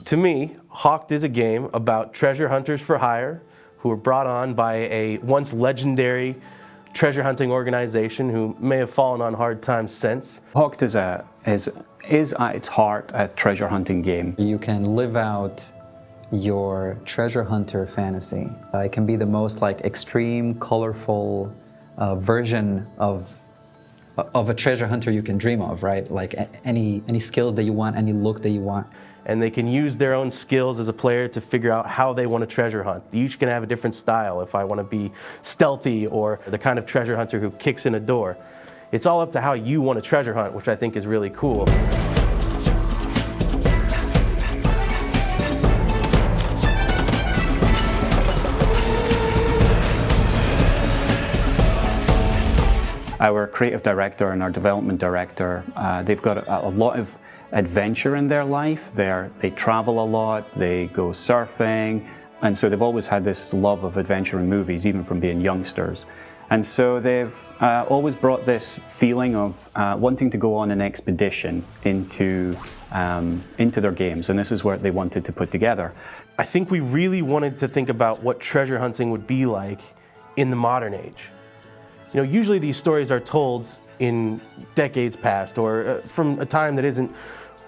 To me, Hawked is a game about treasure hunters for hire who were brought on by a once legendary treasure hunting organization who may have fallen on hard times since. Hawked is at its heart a treasure hunting game. You can live out your treasure hunter fantasy. It can be the most extreme, colorful version of a treasure hunter you can dream of, right? Like any skills that you want, any look that you want. And they can use their own skills as a player to figure out how they want to treasure hunt. You each can have a different style. If I want to be stealthy or the kind of treasure hunter who kicks in a door. It's all up to how you want to treasure hunt, which I think is really cool. Our creative director and our development director, they've got a lot of adventure in their life. They travel a lot, they go surfing, and so they've always had this love of adventure in movies, even from being youngsters. And so they've always brought this feeling of wanting to go on an expedition into their games, and this is what they wanted to put together. I think we really wanted to think about what treasure hunting would be like in the modern age. You know, usually these stories are told in decades past or from a time that isn't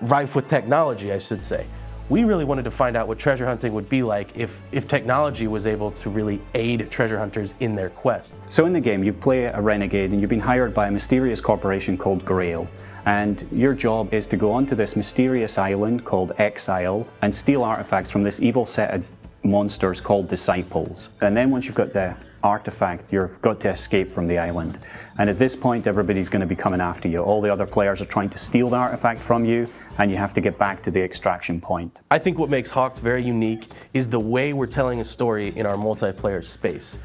rife with technology, I should say. We really wanted to find out what treasure hunting would be like if technology was able to really aid treasure hunters in their quest. So in the game, you play a renegade and you've been hired by a mysterious corporation called Grail. And your job is to go onto this mysterious island called Exile and steal artifacts from this evil set of monsters called Disciples. And then once you've got the artifact, you've got to escape from the island. And at this point, everybody's going to be coming after you. All the other players are trying to steal the artifact from you, and you have to get back to the extraction point. I think what makes Hawked very unique is the way we're telling a story in our multiplayer space.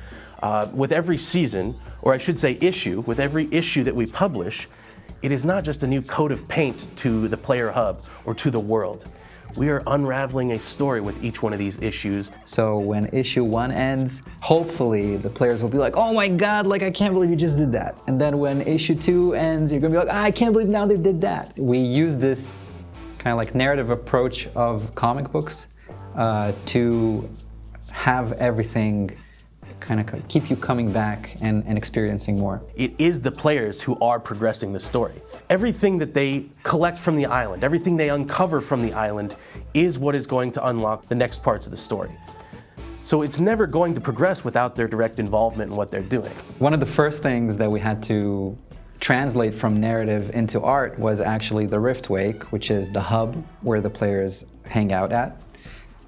With every season, or I should say issue, with every issue that we publish, it is not just a new coat of paint to the player hub or to the world. We are unraveling a story with each one of these issues. So when issue 1 ends, hopefully the players will be like, oh my God, I can't believe you just did that. And then when issue 2 ends, you're gonna be like, I can't believe now they did that. We use this kind of narrative approach of comic books to have everything kind of keep you coming back and experiencing more. It is the players who are progressing the story. Everything that they collect from the island, everything they uncover from the island is what is going to unlock the next parts of the story. So it's never going to progress without their direct involvement in what they're doing. One of the first things that we had to translate from narrative into art was actually the Rift Wake, which is the hub where the players hang out at.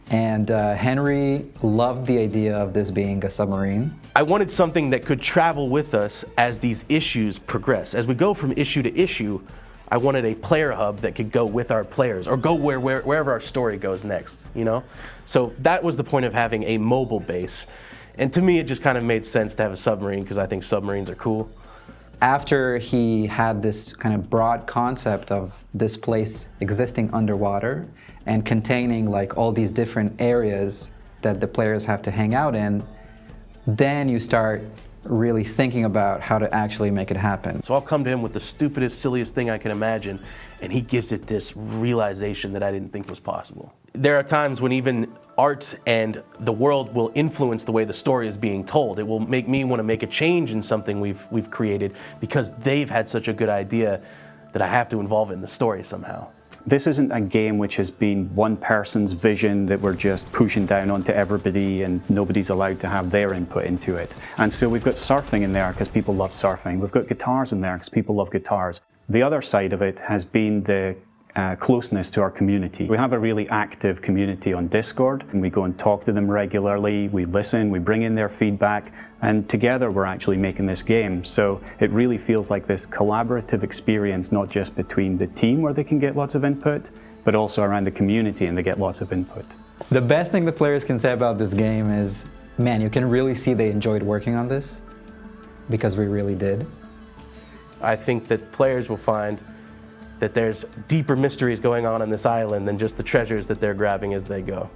And Henry loved the idea of this being a submarine. I wanted something that could travel with us as these issues progress. As we go from issue to issue, I wanted a player hub that could go with our players or go wherever our story goes next, you know? So that was the point of having a mobile base. And to me, it just kind of made sense to have a submarine because I think submarines are cool. After he had this kind of broad concept of this place existing underwater and containing all these different areas that the players have to hang out in, then you start really thinking about how to actually make it happen. So I'll come to him with the stupidest, silliest thing I can imagine, and he gives it this realization that I didn't think was possible. There are times when even art and the world will influence the way the story is being told. It will make me want to make a change in something we've created because they've had such a good idea that I have to involve it in the story somehow. This isn't a game which has been one person's vision that we're just pushing down onto everybody and nobody's allowed to have their input into it. And so we've got surfing in there because people love surfing. We've got guitars in there because people love guitars. The other side of it has been the closeness to our community. We have a really active community on Discord, and we go and talk to them regularly, we listen, we bring in their feedback, and together we're actually making this game. So it really feels like this collaborative experience, not just between the team where they can get lots of input, but also around the community and they get lots of input. The best thing the players can say about this game is, man, you can really see they enjoyed working on this, because we really did. I think that players will find that there's deeper mysteries going on this island than just the treasures that they're grabbing as they go.